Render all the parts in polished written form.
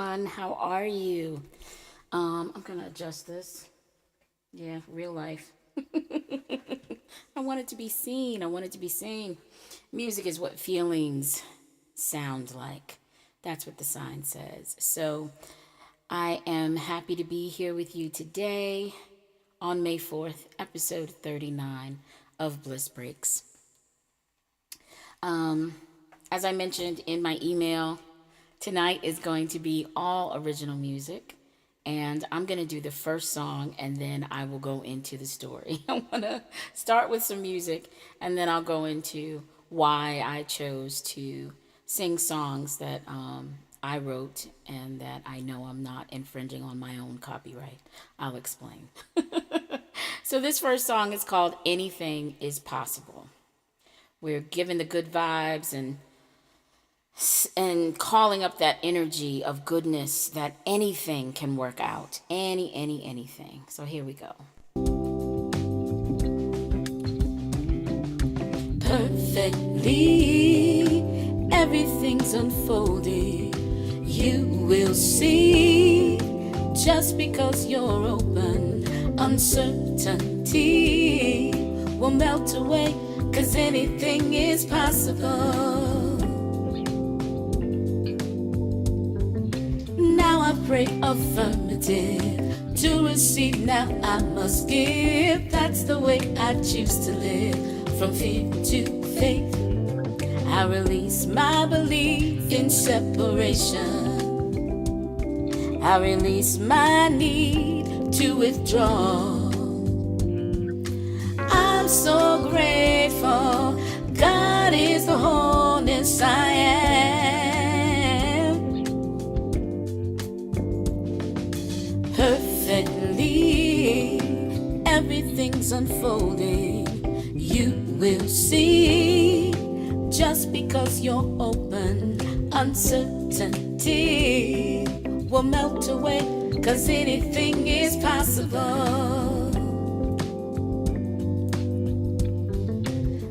everyone. How are you? I'm gonna adjust this. Yeah, real life. I want it to be seen. I want it to be seen. Music is what feelings sound like. That's what the sign says. So I am happy to be here with you today on May 4th, episode 39 of Bliss Breaks. As I mentioned in my email, tonight is going to be all original music. And I'm going to do the first song and then I will go into the story. I want to start with some music and then I'll go into why I chose to sing songs that I wrote and that I know I'm not infringing on my own copyright. I'll explain. So this first song is called Anything is Possible. We're given the good vibes and calling up that energy of goodness that anything can work out. Anything. So here we go. Perfectly, everything's unfolded. You will see, just because you're open, uncertainty will melt away, 'cause anything is possible. I pray affirmative to receive. Now I must give. That's the way I choose to live. From fear to faith, I release my belief in separation. I release my need to withdraw. I'm so grateful. God is the wholeness I am. Perfectly, everything's unfolding. You will see, just because you're open, uncertainty will melt away, 'cause anything is possible.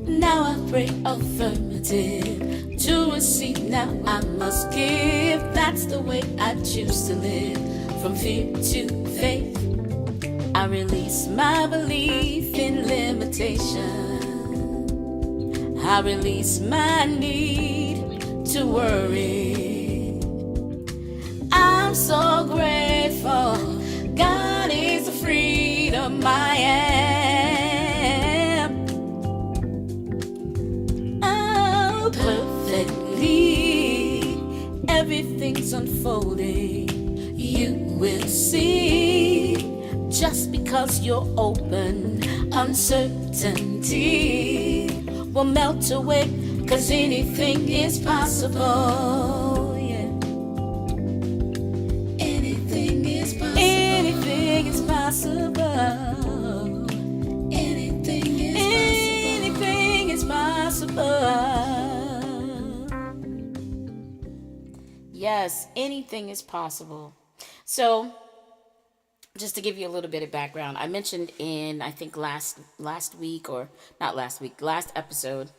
Now I pray affirmative to receive. Now I must give. That's the way I choose to live. From fear to faith, I release my belief in limitation. I release my need to worry. I'm so grateful. God is the freedom I am. Oh, perfectly, everything's unfolding. You will see, just because you're open, uncertainty will melt away, 'cause anything is possible. Yeah. Anything is possible. Anything is possible. Anything is possible. Anything is possible. Yes, anything is possible. So, just to give you a little bit of background, I mentioned in, I think last week, or not last week, last episode,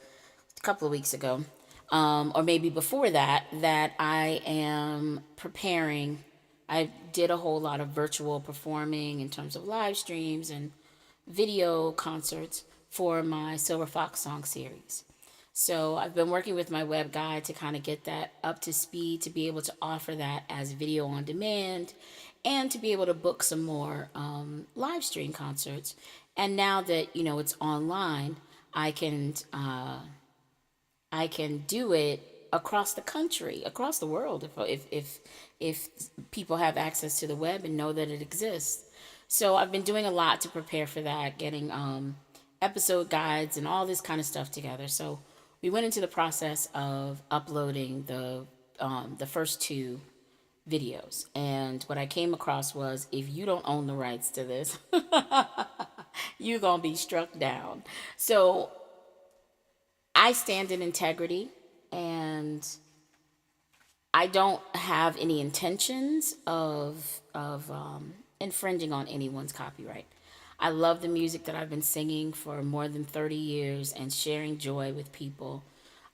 a couple of weeks ago, or maybe before that I am preparing. I did a whole lot of virtual performing in terms of live streams and video concerts for my Silver Fox song series. So I've been working with my web guy to kind of get that up to speed, to be able to offer that as video on demand and to be able to book some more live stream concerts. And now that, it's online, I can do it across the country, across the world, if people have access to the web and know that it exists. So I've been doing a lot to prepare for that, getting episode guides and all this kind of stuff together. So we went into the process of uploading the first two videos. And what I came across was, if you don't own the rights to this, you're going to be struck down. So I stand in integrity, and I don't have any intentions of infringing on anyone's copyright. I love the music that I've been singing for more than 30 years and sharing joy with people.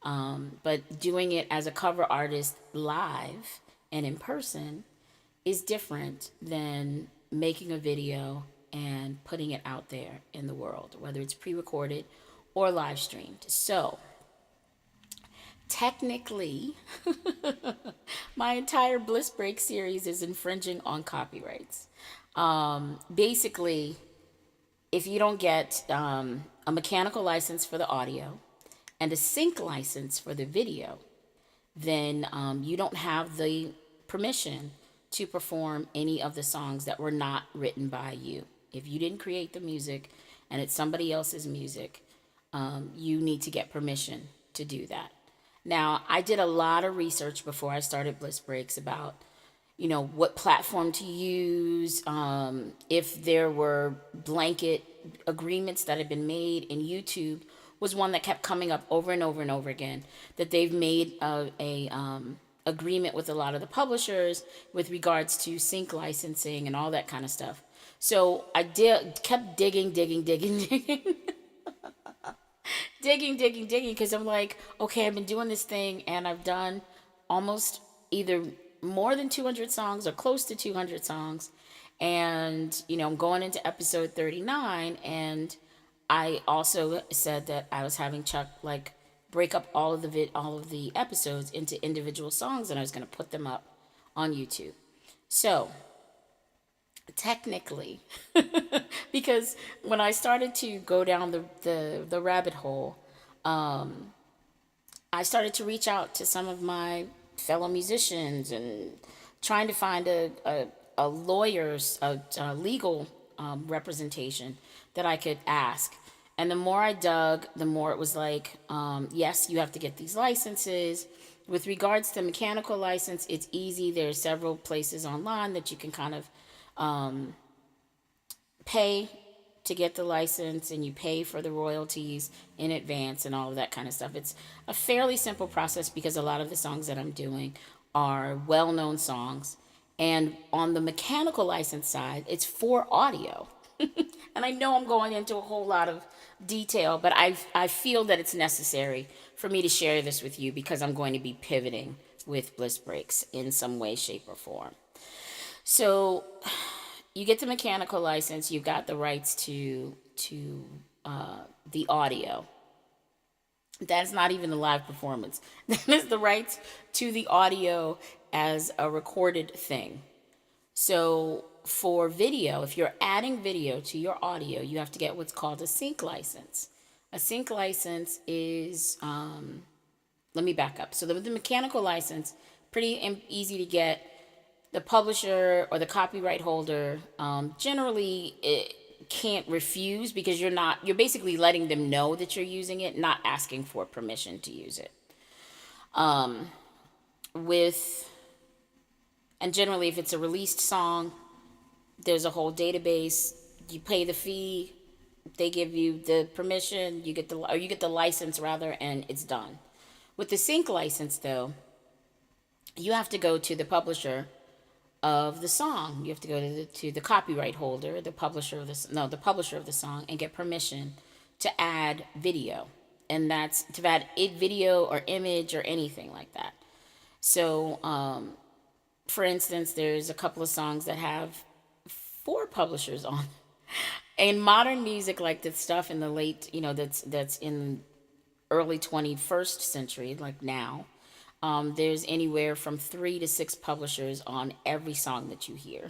But doing it as a cover artist live and in person is different than making a video and putting it out there in the world, whether it's pre-recorded or live streamed. So technically, my entire Bliss Break series is infringing on copyrights. Basically, if you don't get a mechanical license for the audio and a sync license for the video, then you don't have the permission to perform any of the songs that were not written by you. If you didn't create the music and it's somebody else's music, you need to get permission to do that. Now, I did a lot of research before I started Bliss Breaks about, what platform to use, if there were blanket agreements that had been made, and YouTube was one that kept coming up over and over and over again, that they've made a agreement with a lot of the publishers with regards to sync licensing and all that kind of stuff. So I kept digging, because I'm like, okay, I've been doing this thing and I've done almost either more than 200 songs or close to 200 songs. And, I'm going into episode 39, and I also said that I was having Chuck break up all of the episodes into individual songs, and I was going to put them up on YouTube. So technically, because when I started to go down the rabbit hole, I started to reach out to some of my fellow musicians and trying to find a legal representation that I could ask. And the more I dug, the more it was like, yes, you have to get these licenses. With regards to mechanical license, it's easy. There are several places online that you can kind of pay to get the license, and you pay for the royalties in advance and all of that kind of stuff. It's a fairly simple process because a lot of the songs that I'm doing are well-known songs. And on the mechanical license side, it's for audio. And I know I'm going into a whole lot of detail, but I feel that it's necessary for me to share this with you because I'm going to be pivoting with Bliss Breaks in some way, shape, or form. So you get the mechanical license, you've got the rights to the audio. That's not even the live performance. That is the rights to the audio as a recorded thing. So for video, if you're adding video to your audio, you have to get what's called a sync license. A sync license is, let me back up. So the mechanical license, pretty easy to get. The publisher or the copyright holder generally can't refuse because you're basically letting them know that you're using it, not asking for permission to use it. And generally, if it's a released song, there's a whole database. You pay the fee, they give you the permission, you get the license rather, and it's done. With the sync license, though, you have to go to the publisher of the song. You have to go to the copyright holder, the publisher of the song, and get permission to add video, and that's to add video or image or anything like that. So, for instance, there's a couple of songs that have 4 publishers on. In modern music, like the stuff in the late, that's in early 21st century, like now, there's anywhere from 3 to 6 publishers on every song that you hear.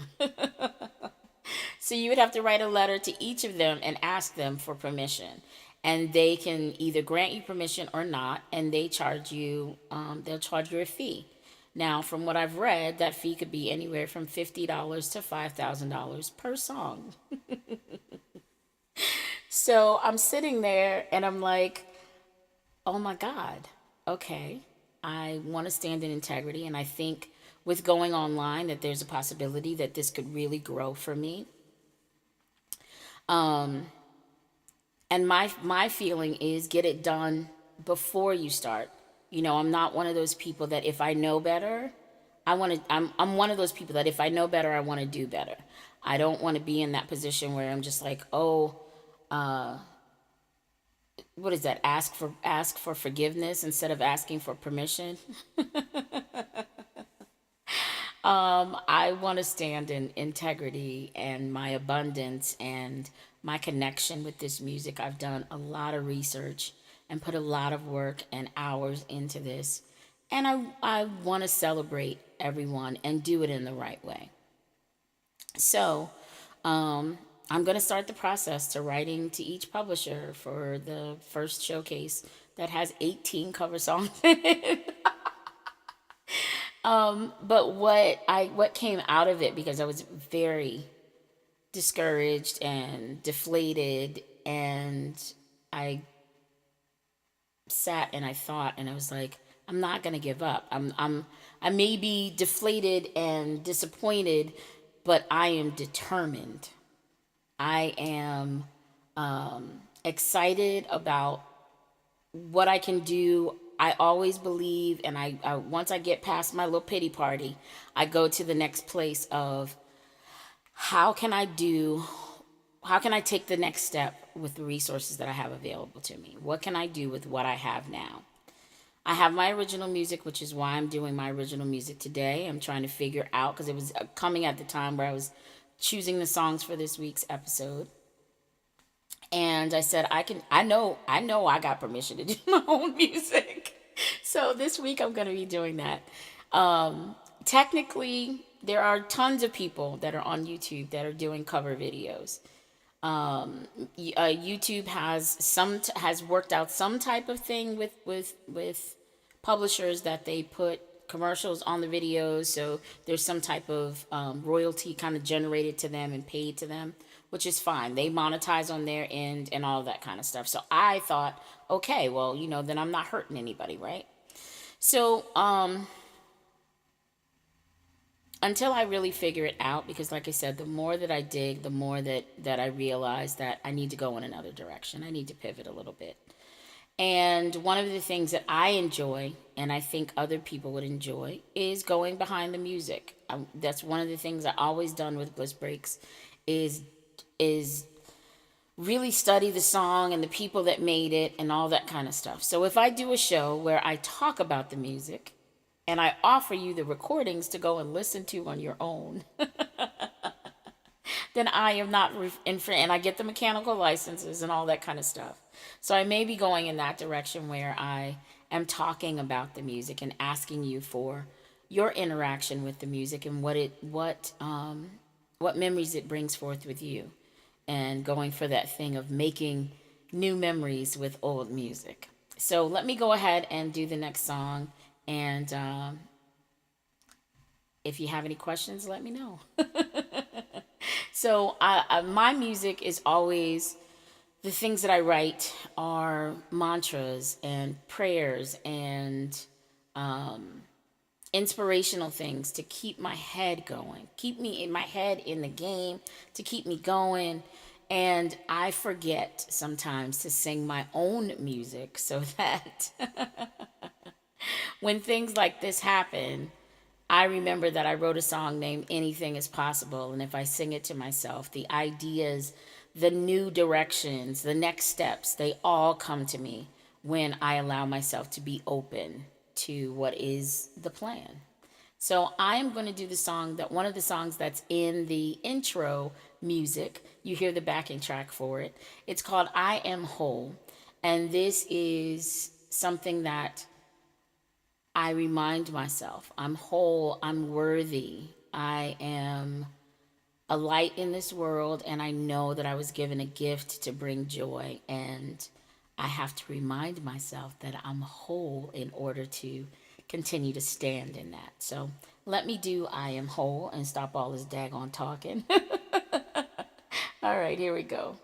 So you would have to write a letter to each of them and ask them for permission. And they can either grant you permission or not, and they'll charge you a fee. Now, from what I've read, that fee could be anywhere from $50 to $5,000 per song. So I'm sitting there and I'm like, oh my God, okay. I want to stand in integrity, and I think with going online that there's a possibility that this could really grow for me. And my feeling is get it done before you start. I'm not one of those people that if I know better, I'm one of those people that if I know better, I want to do better. I don't want to be in that position where I'm just like, what is that? Ask for forgiveness instead of asking for permission. I want to stand in integrity and my abundance and my connection with this music. I've done a lot of research and put a lot of work and hours into this. And I want to celebrate everyone and do it in the right way. So, I'm going to start the process to writing to each publisher for the first showcase that has 18 cover songs in it. But what came out of it, because I was very discouraged and deflated, and I sat and I thought, and I was like, I'm not gonna give up. I may be deflated and disappointed, but I am determined. I am excited about what I can do. I always believe, and I once I get past my little pity party, I go to the next place of how can I take the next step with the resources that I have available to me? What can I do with what I have now? I have my original music, which is why I'm doing my original music today. I'm trying to figure out, because it was coming at the time where I was choosing the songs for this week's episode. And I said, I know I got permission to do my own music. So this week I'm going to be doing that. Technically, there are tons of people that are on YouTube that are doing cover videos. YouTube has worked out some type of thing with publishers that they put commercials on the videos, so there's some type of royalty kind of generated to them and paid to them, which is fine. They monetize on their end and all that kind of stuff. So I thought, okay, well, then I'm not hurting anybody, right? So until I really figure it out, because like I said, the more that I dig, the more that I realize that I need to go in another direction. I need to pivot a little bit. And one of the things that I enjoy, and I think other people would enjoy, is going behind the music. That's one of the things I always done with Bliss Breaks, is really study the song and the people that made it and all that kind of stuff. So if I do a show where I talk about the music and I offer you the recordings to go and listen to on your own, then I am not and I get the mechanical licenses and all that kind of stuff. So I may be going in that direction where I am talking about the music and asking you for your interaction with the music and what memories it brings forth with you, and going for that thing of making new memories with old music. So let me go ahead and do the next song, and if you have any questions, let me know. So my music is always, the things that I write are mantras and prayers and inspirational things to keep my head going, keep me in my head in the game, to keep me going. And I forget sometimes to sing my own music, so that when things like this happen, I remember that I wrote a song named Anything is Possible. And if I sing it to myself, the ideas, the new directions, the next steps, they all come to me when I allow myself to be open to what is the plan. So I am going to do one of the songs that's in the intro music. You hear the backing track for it. It's called I Am Whole. And this is something that I remind myself, I'm whole, I'm worthy, I am a light in this world, and I know that I was given a gift to bring joy, and I have to remind myself that I'm whole in order to continue to stand in that. So let me do I Am Whole and stop all this daggone talking. All right, here we go.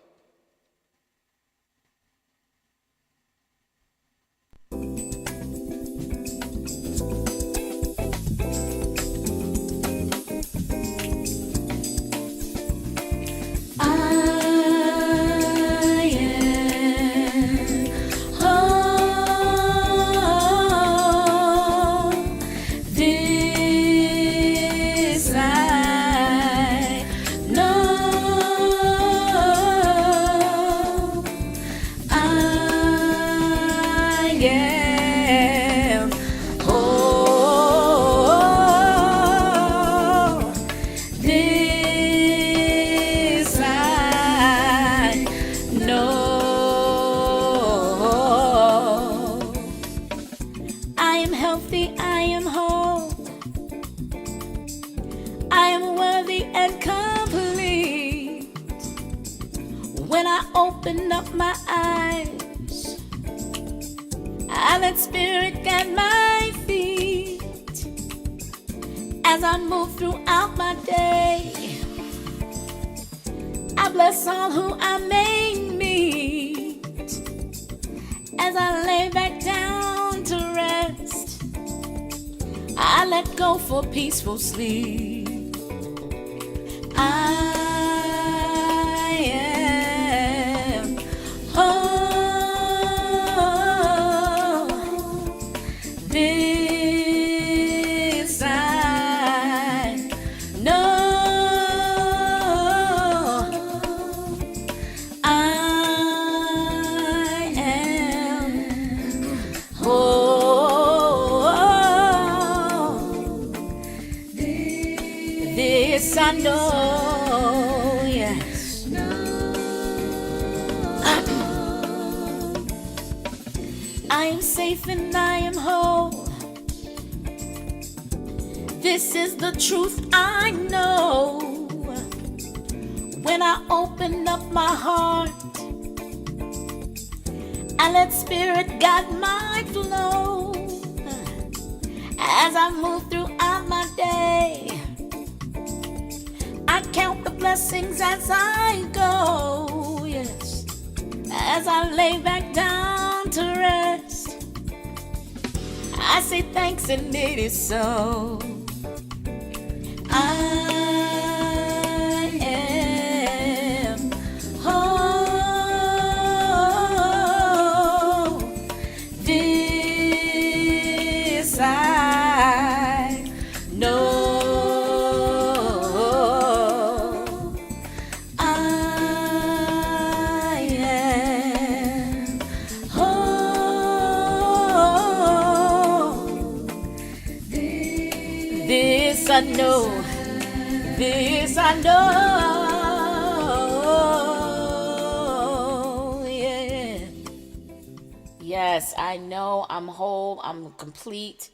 I open up my eyes, I let spirit guide my feet as I move throughout my day. I bless all who I may meet as I lay back down to rest. I let go for peaceful sleep. I am whole. This I know. I am whole. This I know. Yes. I am safe and I am whole. This is the truth I know. When I open up my heart, I let spirit guide my flow. As I move throughout my day, I count the blessings as I go. Yes, as I lay back down to rest, I say thanks and it is so. I am whole. This I know. I am whole. This I know. This I know. Yeah. Yes, I know I'm whole. I'm complete.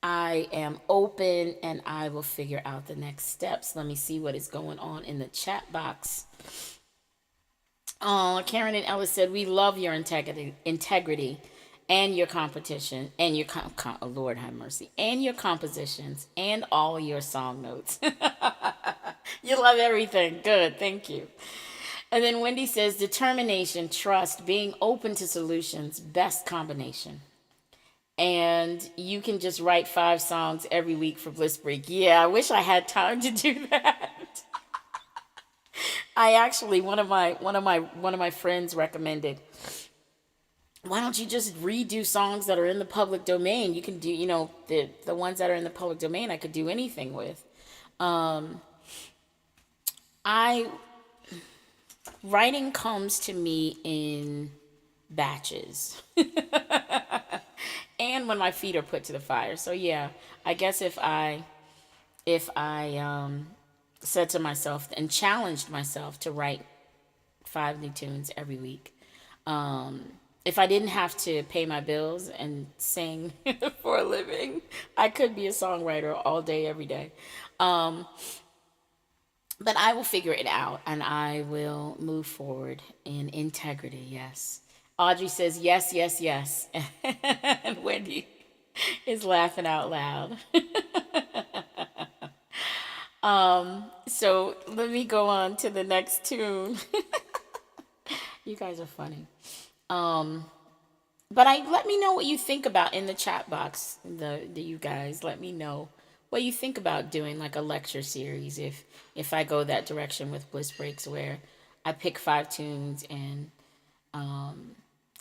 I am open, and I will figure out the next steps. Let me see what is going on in the chat box. Karen and Ellis said, we love your integrity and your competition and your oh, Lord have mercy, and your compositions and all your song notes. You love everything. Good. Thank you. And then Wendy says, determination, trust, being open to solutions, best combination. And you can just write 5 songs every week for Bliss Break. Yeah, I wish I had time to do that. I actually, one of my friends recommended, why don't you just redo songs that are in the public domain? You can do, the ones that are in the public domain, I could do anything with. Writing comes to me in batches. And when my feet are put to the fire. So yeah, I guess if I said to myself and challenged myself to write 5 new tunes every week, if I didn't have to pay my bills and sing for a living, I could be a songwriter all day, every day. But I will figure it out, and I will move forward in integrity. Yes. Audrey says, yes, yes, yes. And Wendy is laughing out loud. So let me go on to the next tune. You guys are funny. But let me know what you think about in the chat box. You guys, let me know what you think about doing like a lecture series if I go that direction with Bliss Breaks, where I pick 5 tunes and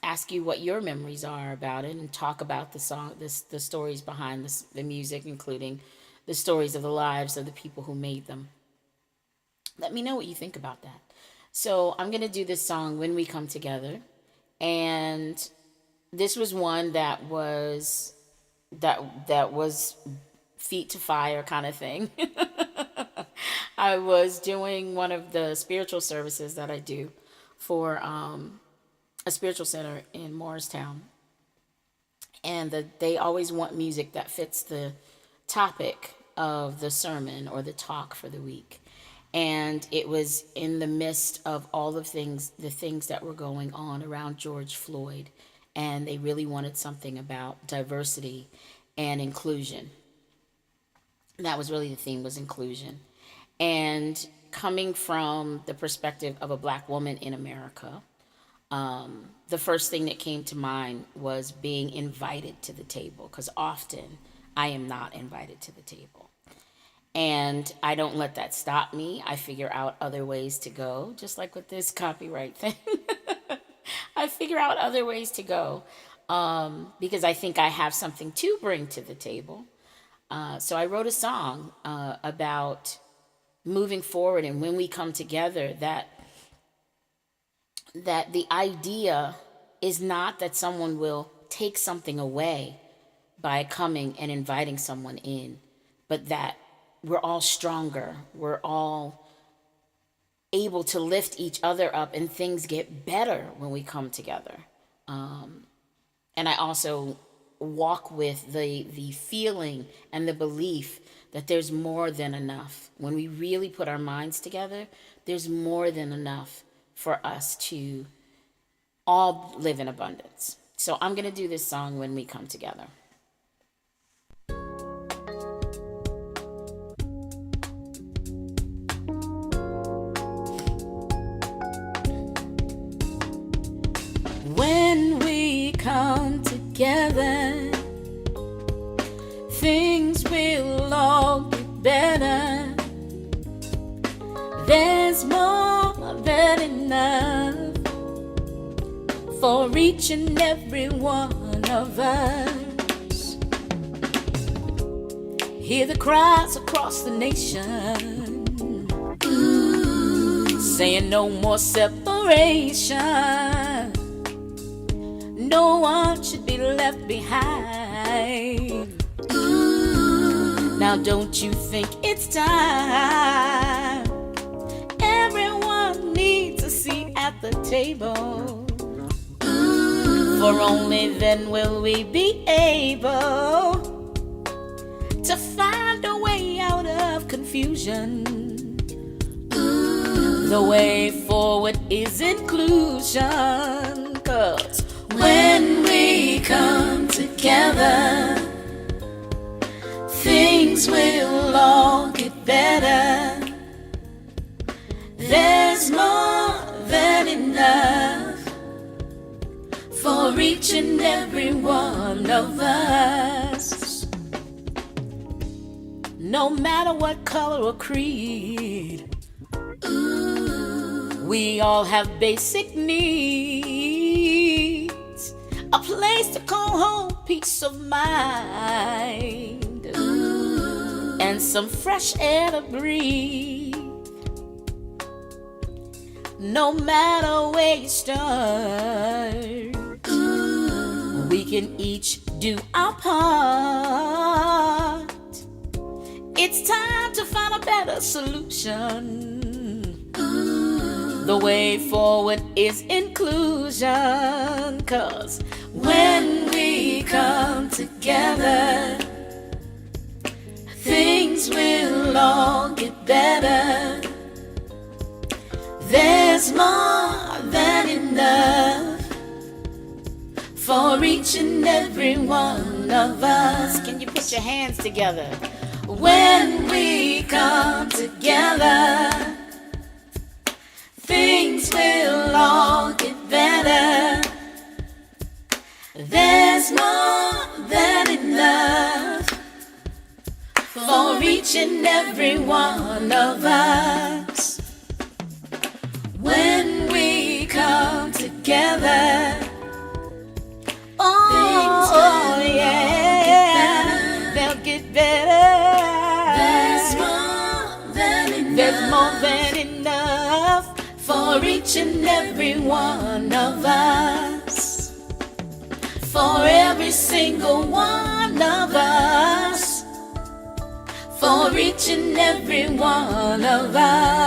ask you what your memories are about it, and talk about the song, the stories behind the music, including the stories of the lives of the people who made them. Let me know what you think about that. So I'm going to do this song, When We Come Together. And this was one that was feet to fire kind of thing. I was doing one of the spiritual services that I do for a spiritual center in Morristown. And they always want music that fits the topic of the sermon or the talk for the week. And it was in the midst of all the things that were going on around George Floyd. And they really wanted something about diversity and inclusion. That was really the theme, was inclusion. And coming from the perspective of a Black woman in America, the first thing that came to mind was being invited to the table, because often I am not invited to the table. And I don't let that stop me. I figure out other ways to go, just like with this copyright thing. I figure out other ways to go because I think I have something to bring to the table. So I wrote a song about moving forward, and when we come together, that the idea is not that someone will take something away by coming and inviting someone in, but that we're all stronger. We're all able to lift each other up, and things get better when we come together. And I also walk with the feeling and the belief that there's more than enough. When we really put our minds together, there's more than enough for us to all live in abundance. So I'm going to do this song, When We Come Together. When we come together, things will all get better. There's more than enough for each and every one of us. Hear the cries across the nation, saying no more separation. No one should be left behind. Now don't you think it's time? Everyone needs a seat at the table. For only then will we be able to find a way out of confusion. The way forward is inclusion. 'Cause when we come together, things will all get better. There's more than enough for each and every one of us. No matter what color or creed, we all have basic needs. A place to call home, peace of mind, and some fresh air to breathe. No matter where you start, we can each do our part. It's time to find a better solution. The way forward is inclusion. 'Cause when we come together, things will all get better. There's more than enough for each and every one of us. Can you put your hands together? When we come together, things will all get better. There's more than enough for each and every one of us. When we come together, oh yeah, they'll get better. There's more than enough for each and every one of us. For every single one of us. For each and every one of us.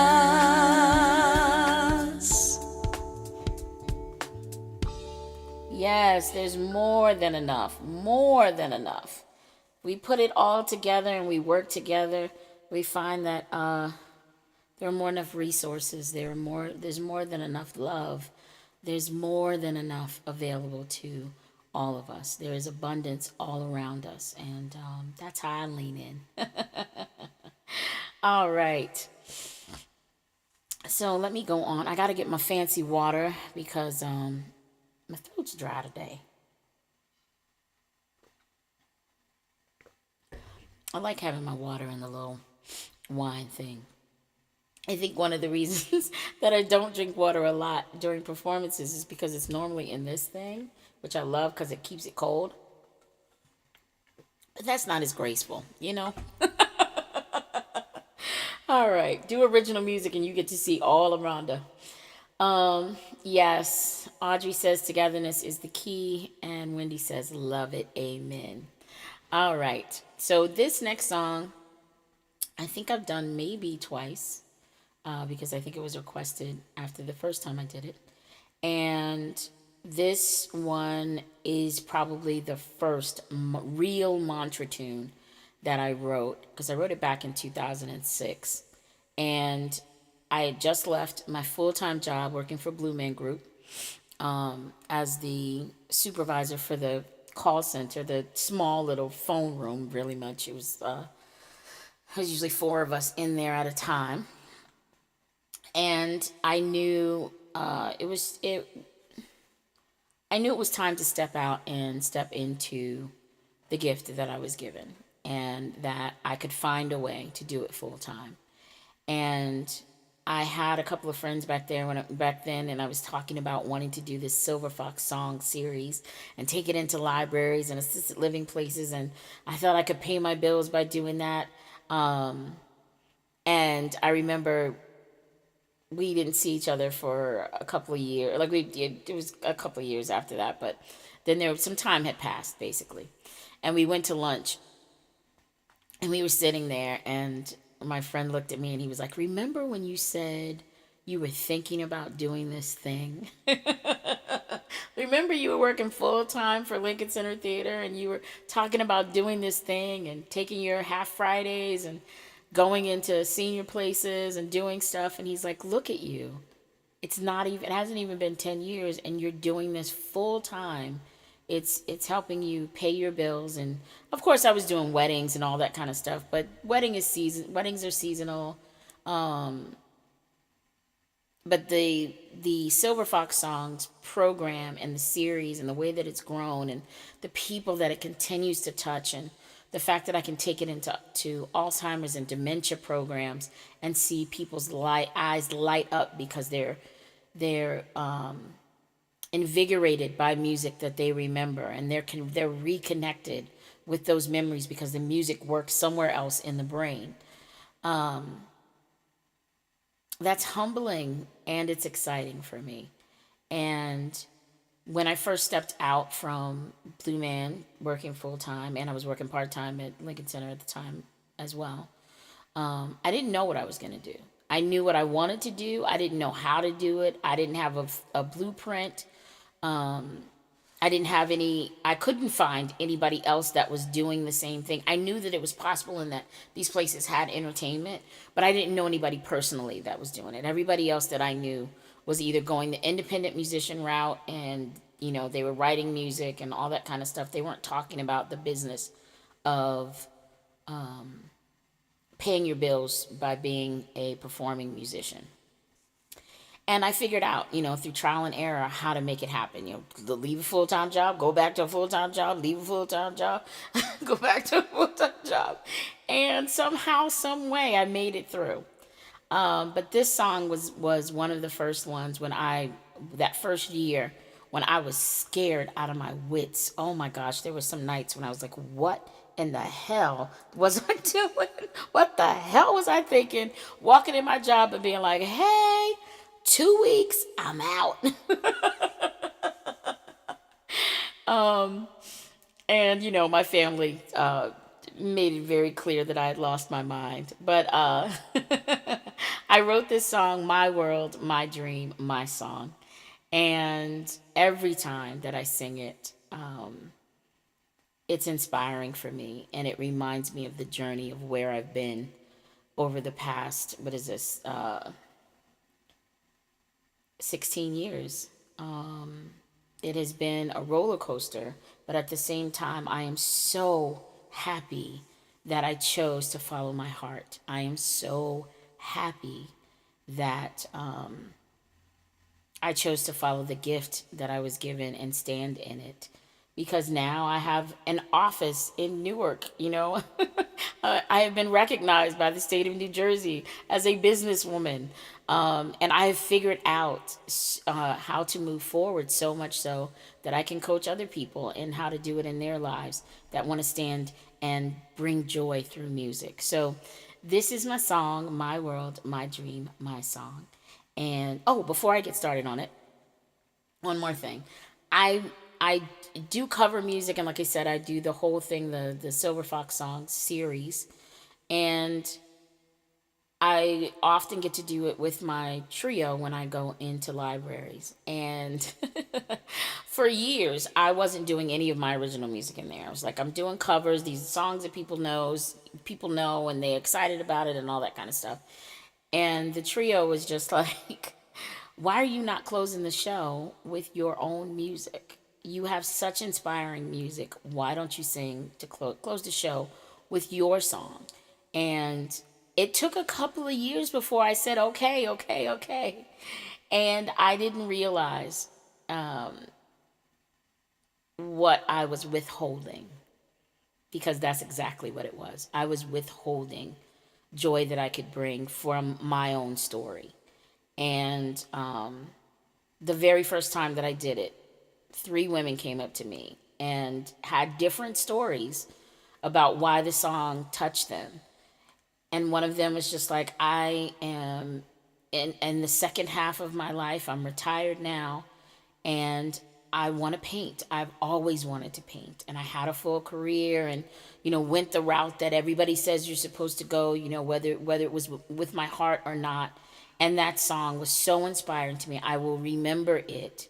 Yes, there's more than enough. More than enough. We put it all together and we work together. We find that There are more enough resources. There's more than enough love. There's more than enough available to all of us. There is abundance all around us, and that's how I lean in. All right. So let me go on. I got to get my fancy water because my throat's dry today. I like having my water in the little wine thing. I think one of the reasons that I don't drink water a lot during performances is because it's normally in this thing, which I love because it keeps it cold. But that's not as graceful, you know? All right, do original music and you get to see all of Rhonda. Yes, Audrey says togetherness is the key, and Wendy says love it, amen. All right, so this next song, I think I've done maybe twice, because I think it was requested after the first time I did it. And this one is probably the first real mantra tune that I wrote, because I wrote it back in 2006. And I had just left my full-time job working for Blue Man Group as the supervisor for the call center, the small little phone room, really much. It was usually four of us in there at a time. And I knew I knew it was time to step out and step into the gift that I was given, and that I could find a way to do it full time. And I had a couple of friends back then, and I was talking about wanting to do this Silver Fox song series and take it into libraries and assisted living places, and I thought I could pay my bills by doing that. And I remember we didn't see each other for a couple of years. Like it was a couple of years after that, but then some time had passed basically, and we went to lunch, and we were sitting there, and my friend looked at me and he was like, "Remember when you said you were thinking about doing this thing?" Remember you were working full time for Lincoln Center Theater and you were talking about doing this thing and taking your half Fridays and going into senior places and doing stuff. And he's like, "Look at you. It hasn't even been 10 years and you're doing this full time. It's helping you pay your bills." And of course I was doing weddings and all that kind of stuff, but weddings are seasonal. But the Silver Fox Songs program and the series and the way that it's grown and the people that it continues to touch, and the fact that I can take it into Alzheimer's and dementia programs and see people's eyes light up because they're invigorated by music that they remember, and they're reconnected with those memories because the music works somewhere else in the brain. That's humbling and it's exciting for me. And when I first stepped out from Blue Man working full time, and I was working part time at Lincoln Center at the time as well, I didn't know what I was going to do. I knew what I wanted to do. I didn't know how to do it. I didn't have a blueprint. I couldn't find anybody else that was doing the same thing. I knew that it was possible and that these places had entertainment, but I didn't know anybody personally that was doing it. Everybody else that I knew was either going the independent musician route, and, they were writing music and all that kind of stuff. They weren't talking about the business of paying your bills by being a performing musician. And I figured out, through trial and error, how to make it happen. Leave a full-time job, go back to a full-time job, leave a full-time job, go back to a full-time job. And somehow, some way, I made it through. But this song was one of the first ones that first year, when I was scared out of my wits. Oh my gosh, there were some nights when I was like, what in the hell was I doing? What the hell was I thinking? Walking in my job and being like, "Hey, 2 weeks, I'm out." And my family made it very clear that I had lost my mind. But I wrote this song, "My World, My Dream, My Song." And every time that I sing it, it's inspiring for me. And it reminds me of the journey of where I've been over the past, 16 years. It has been a roller coaster, but at the same time, I am so happy that I chose to follow my heart. I am so happy that I chose to follow the gift that I was given and stand in it. Because now I have an office in Newark, you know. I have been recognized by the state of New Jersey as a businesswoman. And I have figured out how to move forward, so much so that I can coach other people in how to do it in their lives that want to stand and bring joy through music. So this is my song, My World, My Dream, My Song. And, oh, before I get started on it, one more thing. I do cover music, and like I said, I do the whole thing, the Silver Fox Songs series, and I often get to do it with my trio when I go into libraries. And for years, I wasn't doing any of my original music in there. I was like, I'm doing covers, these songs that people know, and they're excited about it and all that kind of stuff. And the trio was just like, why are you not closing the show with your own music? You have such inspiring music. Why don't you sing to close the show with your song? And it took a couple of years before I said, okay. And I didn't realize what I was withholding, because that's exactly what it was. I was withholding joy that I could bring from my own story. And the very first time that I did it, 3 women came up to me and had different stories about why the song touched them. And one of them was just like, I am in the second half of my life. I'm retired now, and I want to paint. I've always wanted to paint, and I had a full career, and went the route that everybody says you're supposed to go. Whether it was with my heart or not. And that song was so inspiring to me. I will remember it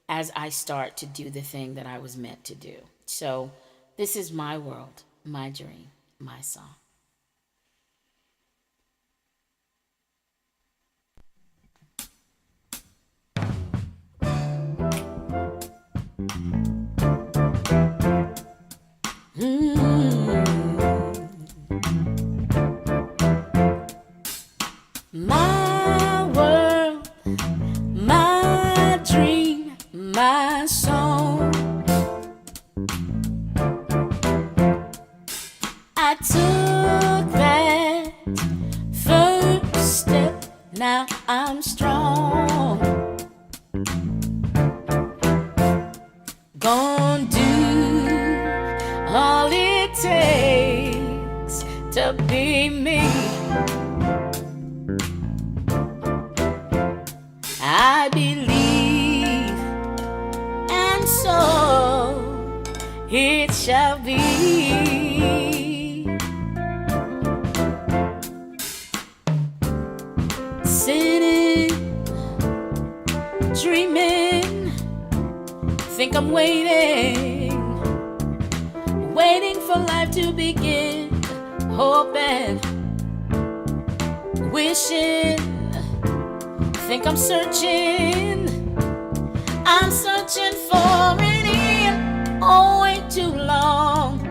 as I start to do the thing that I was meant to do. So this is My World, My Dream, My Song. My world, my dream, my song. I took that first step, now I'm strong. Gonna do all it takes to be me. I believe, and so it shall be. Sitting, dreaming, think I'm waiting for life to begin, hoping, wishing. Think I'm searching for an end. Oh, way too long.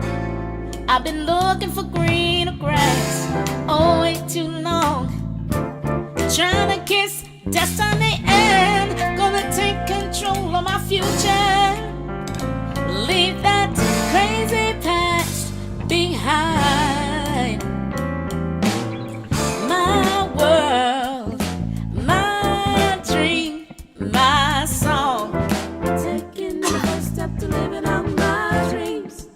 I've been looking for greener grass. Oh, way too long. Trying to kiss destiny and gonna take control of my future. Leave that crazy past behind. My world, my dream, my song. Taking the first step to living out my dreams.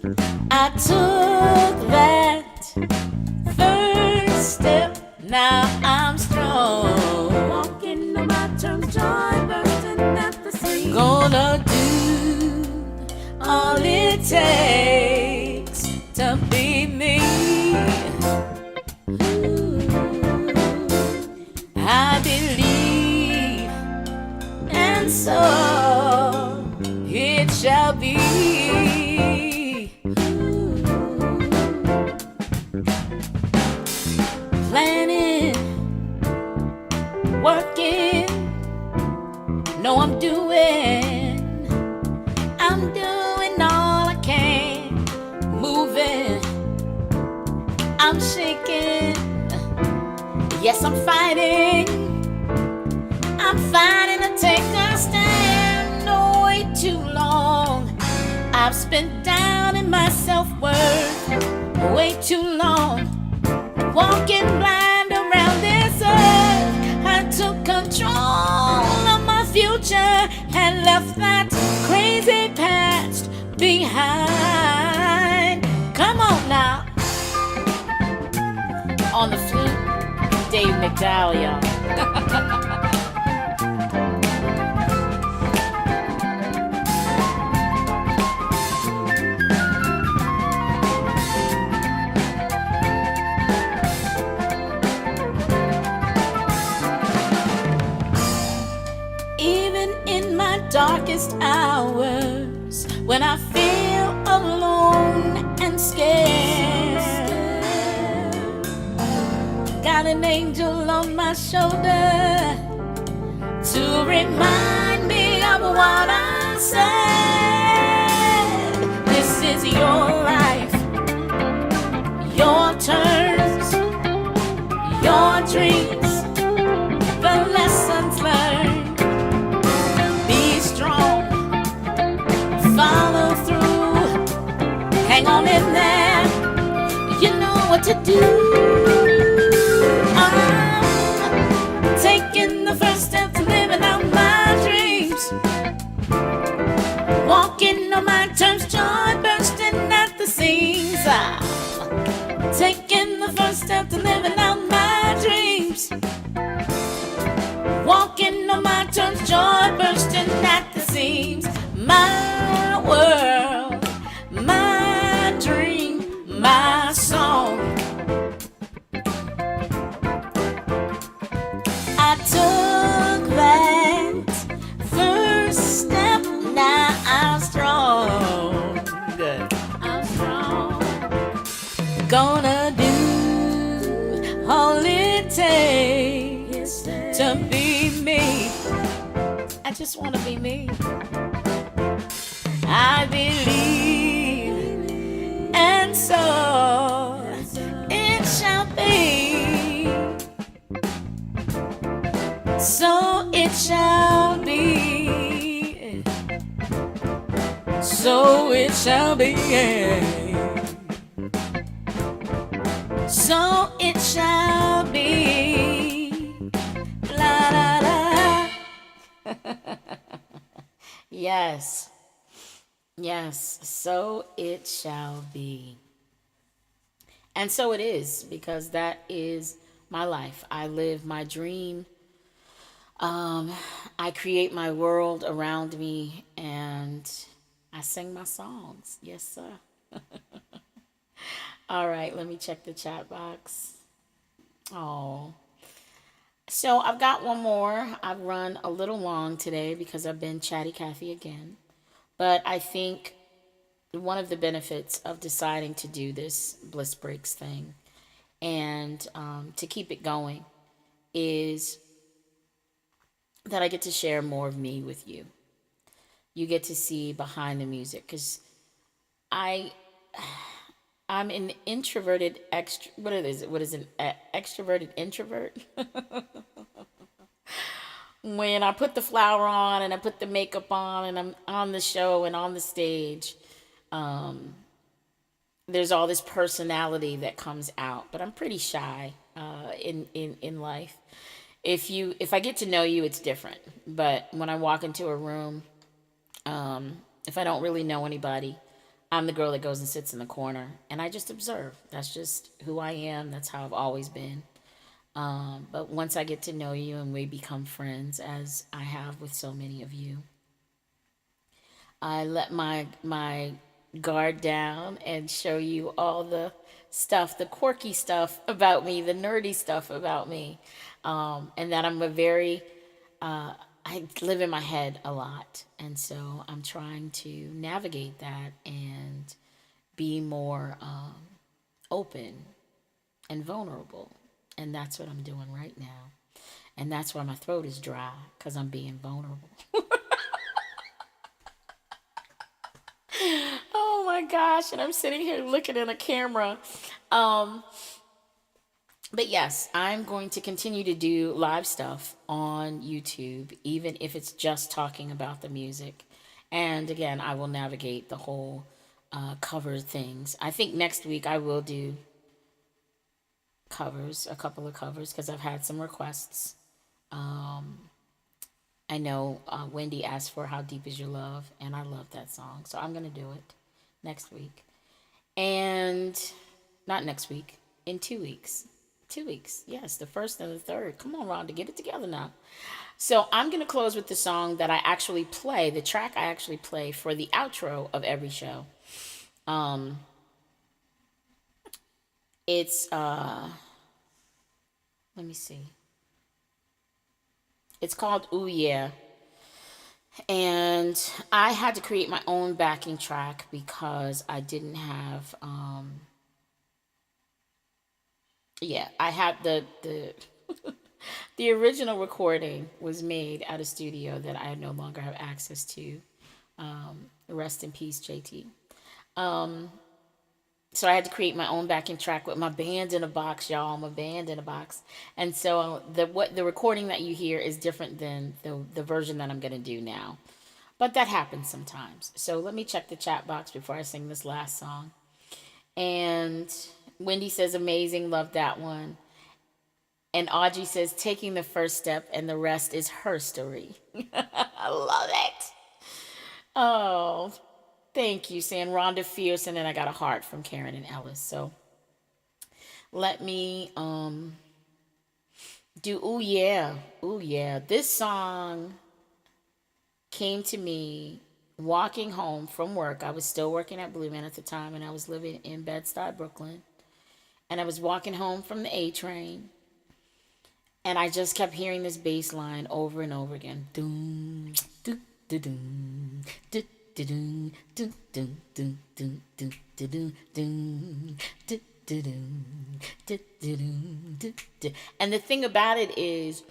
I took that first step, now I'm strong. Walking on my terms, joy bursting at the seams. Gonna do all it takes to be me. I believe, and so it shall be. Planning working. No, I'm doing all I can. Moving, I'm shaking. Yes, I'm fighting to take a stand. No, way too long I've spent down in my self-worth. Way too long walking blind around this earth. I took control of my future and left that crazy past behind. Come on now. On the flute, Dave McDowell, y'all. Darkest hours, when I feel alone and scared, got an angel on my shoulder to remind me of what I said. This is your life, your turns, your dreams, the lessons learned. Follow through, hang on in there, you know what to do. I'm taking the first step to living out my dreams, walking on my terms, joy bursting at the seams. I'm taking the first step to living out my dreams, walking on my terms, joy bursting at the seams. My world, my dream, my song. I took that first step, now I'm strong. Good. I'm strong. Gonna do all it takes to be me. I just wanna be me. I believe, and so it shall be. So it shall be. So it shall be. So it shall be. La la la. Yes. Yes, so it shall be. And so it is, because that is my life. I live my dream. I create my world around me, and I sing my songs. Yes, sir. All right, let me check the chat box. Oh. So I've got one more. I've run a little long today because I've been chatty Cathy again. But I think one of the benefits of deciding to do this Bliss Breaks thing and to keep it going is that I get to share more of me with you. You get to see behind the music, because I'm an introverted what is it? What is an extroverted introvert? When I put the flower on and I put the makeup on and I'm on the show and on the stage, there's all this personality that comes out. But I'm pretty shy in life. If I get to know you, it's different. But when I walk into a room, if I don't really know anybody, I'm the girl that goes and sits in the corner and I just observe. That's just who I am. That's how I've always been. But once I get to know you and we become friends, as I have with so many of you, I let my guard down and show you all the stuff, the quirky stuff about me, the nerdy stuff about me, and that I'm I live in my head a lot, and so I'm trying to navigate that and be more open and vulnerable. And that's what I'm doing right now. And that's why my throat is dry, because I'm being vulnerable. Oh my gosh. And I'm sitting here looking in a camera. Um, but yes, I'm going to continue to do live stuff on YouTube, even if it's just talking about the music. And again, I will navigate the whole cover things. I think next week I will do covers, a couple of covers, because I've had some requests. I know Wendy asked for How Deep Is Your Love, and I love that song. So I'm going to do it next week. And not next week, in 2 weeks. 2 weeks, yes, the first and the third. Come on, Rhonda, get it together now. So I'm going to close with the song that I actually play, the track I actually play for the outro of every show. Um, it's, let me see. It's called Ooh Yeah. And I had to create my own backing track because I didn't have, yeah, I had the the original recording was made at a studio that I no longer have access to. Rest in peace, JT. So I had to create my own backing track with my band in a box, y'all. My band in a box, and so the recording that you hear is different than the version that I'm gonna do now. But that happens sometimes. So let me check the chat box before I sing this last song. And Wendy says, amazing, love that one. And Audrey says, taking the first step and the rest is her story. I love it. Oh, thank you, saying Rhonda Fierce. And then I got a heart from Karen and Ellis. So let me do Ooh Yeah. Ooh Yeah. This song came to me walking home from work. I was still working at Blue Man at the time, and I was living in Bed-Stuy, Brooklyn. And I was walking home from the A train, and I just kept hearing this bass line over and over again. Doom, doo, doo, doom, doo, doo, doom, doo, doo, doo, doo, doo, doo, doo, doom, doo, doo, doom, doo, doo, doom, doo, doo. And the thing about it is,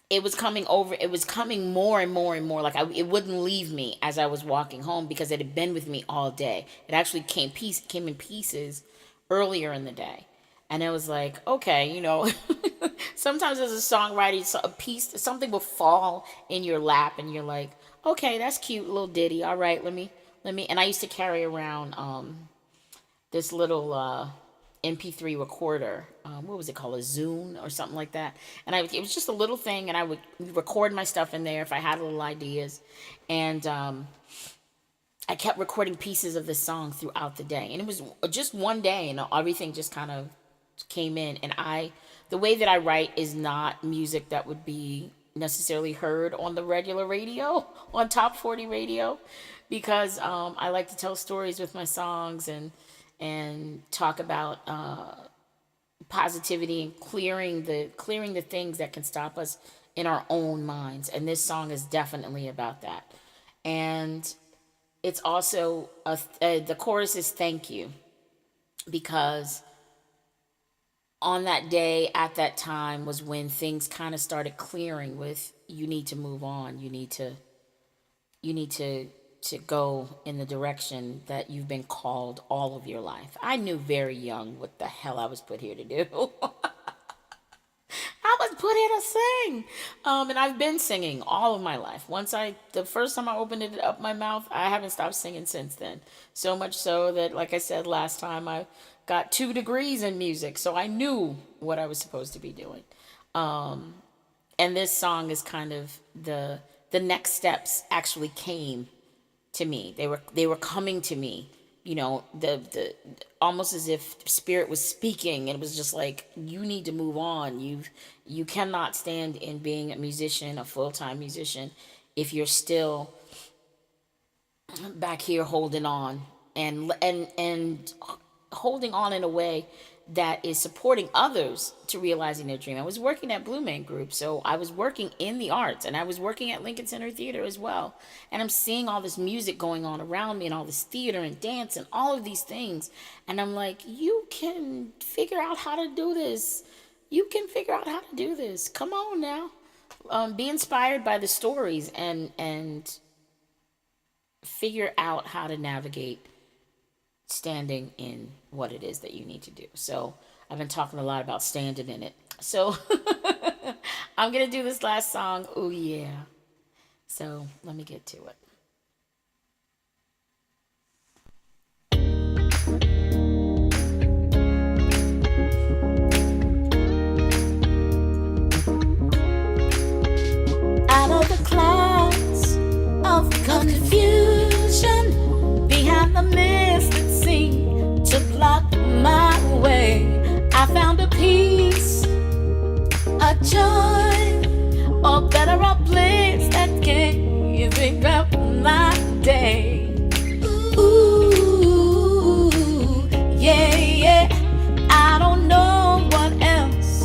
it was coming over, it was coming more and more and more. Like it wouldn't leave me as I was walking home because it had been with me all day. It actually came in pieces earlier in the day. And it was like, okay, sometimes as a songwriter, a piece, something will fall in your lap and you're like, okay, that's cute, little ditty. All right, and I used to carry around this little MP3 recorder. What was it called? A Zune or something like that. And it was just a little thing, and I would record my stuff in there if I had little ideas. And I kept recording pieces of the song throughout the day. And it was just one day, and everything just kind of came in. And the way that I write is not music that would be necessarily heard on the regular radio, on Top 40 radio, because I like to tell stories with my songs and talk about positivity and clearing the things that can stop us in our own minds. And this song is definitely about that. And it's also the chorus is thank you, because on that day at that time was when things kind of started clearing with you need to move on, you need to go in the direction that you've been called all of your life. I knew very young what the hell I was put here to do. I was put here to sing. And I've been singing all of my life. The first time I opened it up my mouth, I haven't stopped singing since then. So much so that, like I said last time, I got 2 degrees in music. So I knew what I was supposed to be doing. And this song is kind of the next steps actually came to me. They were coming to me, the almost as if spirit was speaking, and it was just like, you need to move on. You cannot stand in being a musician, a full-time musician, if you're still back here holding on and holding on in a way that is supporting others to realizing their dream. I was working at Blue Man Group, so I was working in the arts, and I was working at Lincoln Center Theater as well. And I'm seeing all this music going on around me, and all this theater and dance and all of these things. And I'm like, you can figure out how to do this You can figure out how to do this. Come on now. Be inspired by the stories and figure out how to navigate standing in what it is that you need to do. So I've been talking a lot about standing in it. So I'm going to do this last song. Oh, yeah. So let me get to it. Out of the clouds of confusion, behind the mist that seemed to block my way, I found a peace, a joy, or better, a bliss that gave it up my day. Ooh, yeah, yeah. I don't know what else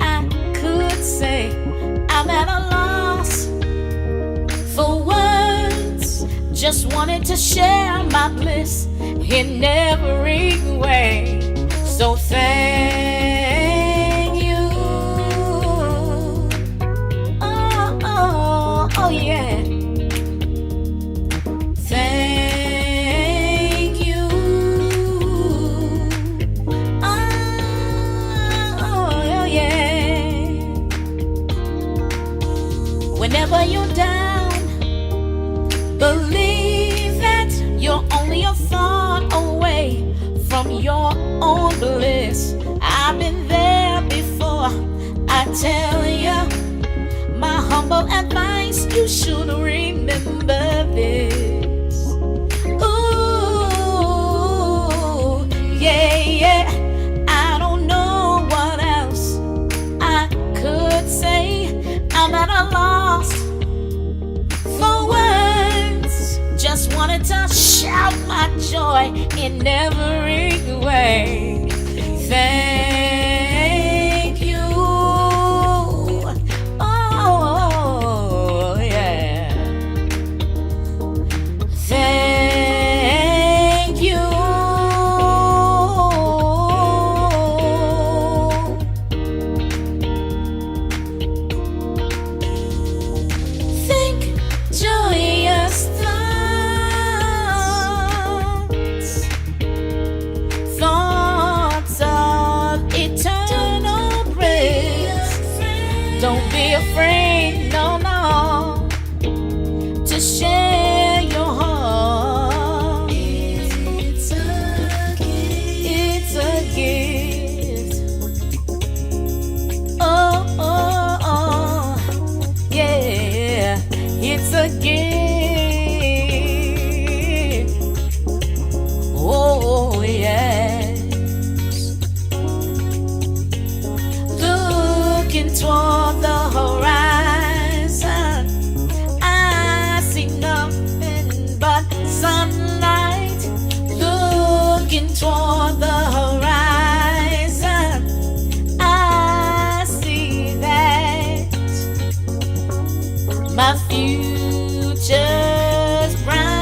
I could say. I'm at a loss for words. Just wanted to share my bliss in every way. So thank you. Oh yeah. Thank you. Oh yeah. Whenever you're down, believe that you're only a thought away from your own bliss. I've been there before. I tell you, my humble advice, you should remember this. Ooh, yeah, yeah. I don't know what else I could say. I'm at a loss for words. Just wanted to shout my joy in every way. Thank you. Oh, yeah. Thank you. Think joyous thoughts of eternal praise. Don't be afraid, no, no, to share your heart. It's a gift. It's a gift. Oh, oh, oh, yeah. It's a gift. Oh, yes. Looking toward the horizon, I see nothing but sunlight. Looking toward the horizon, I see that my future's bright.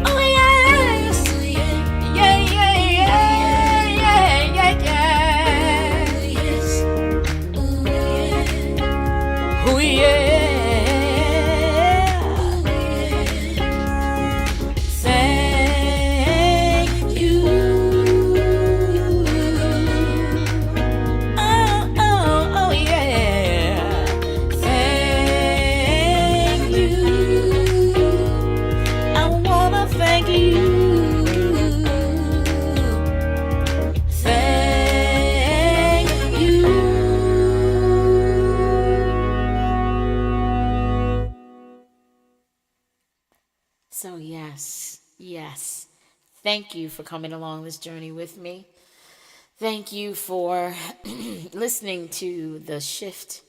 Oh yes. Yeah, yeah, yeah, yeah, yeah, yeah. Oh yeah. Thank you. Oh, oh, oh yeah. Thank you. I wanna thank you. Thank you. So yes, yes. Thank you for coming along this journey with me. Thank you for listening to the shift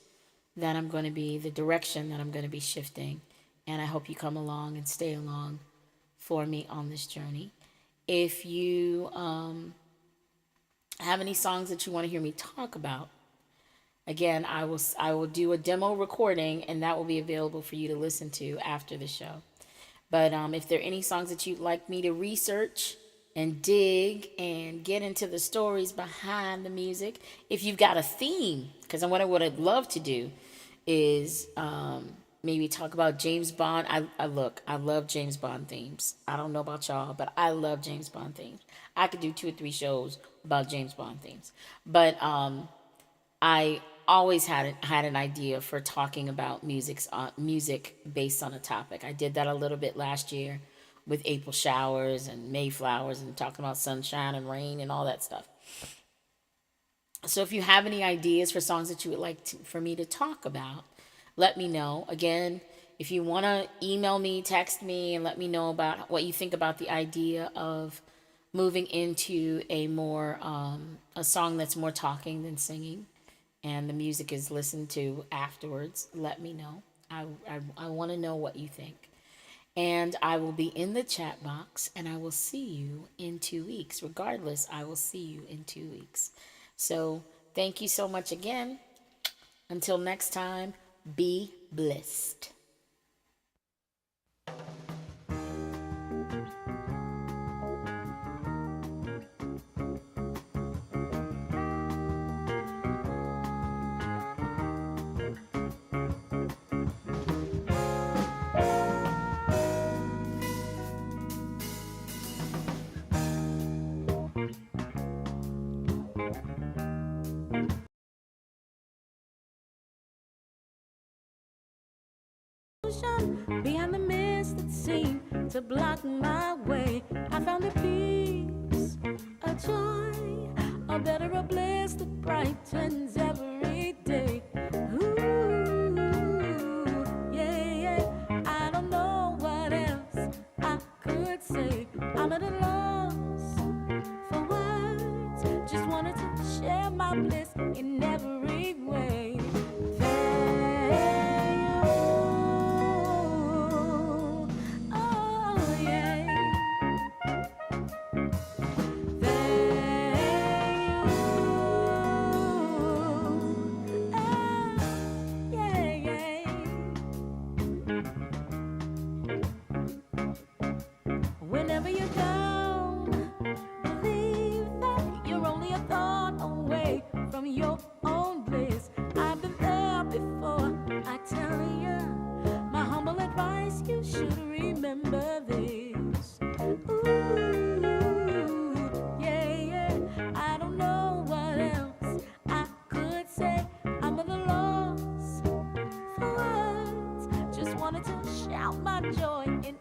that I'm going to be, the direction that I'm going to be shifting. And I hope you come along and stay along for me on this journey. If you have any songs that you want to hear me talk about, again, I will do a demo recording, and that will be available for you to listen to after the show. But if there are any songs that you'd like me to research and dig and get into the stories behind the music, if you've got a theme, because what I'd love to do is maybe talk about James Bond. I love James Bond themes. I don't know about y'all, but I love James Bond themes. I could do 2 or 3 shows about James Bond themes. But I always had an idea for talking about music based on a topic. I did that a little bit last year with April showers and Mayflowers and talking about sunshine and rain and all that stuff. So if you have any ideas for songs that you would like for me to talk about, let me know. Again, if you want to email me, text me, and let me know about what you think about the idea of moving into a song that's more talking than singing, and the music is listened to afterwards, let me know. I want to know what you think. And I will be in the chat box, and I will see you in 2 weeks. Regardless, I will see you in 2 weeks. So thank you so much again. Until next time, be blessed. Behind the mist that seemed to block my way, I found a peace, a joy, a better, a bliss that brightens every day. Ooh, yeah, yeah. I don't know what else I could say. I'm at a loss for words. Just wanted to share my bliss in every way. Whenever you're down, believe that you're only a thought away from your own bliss. I've been there before, I tell you. My humble advice, you should remember this. Ooh, yeah, yeah. I don't know what else I could say. I'm at a loss for words. Just wanted to shout my joy in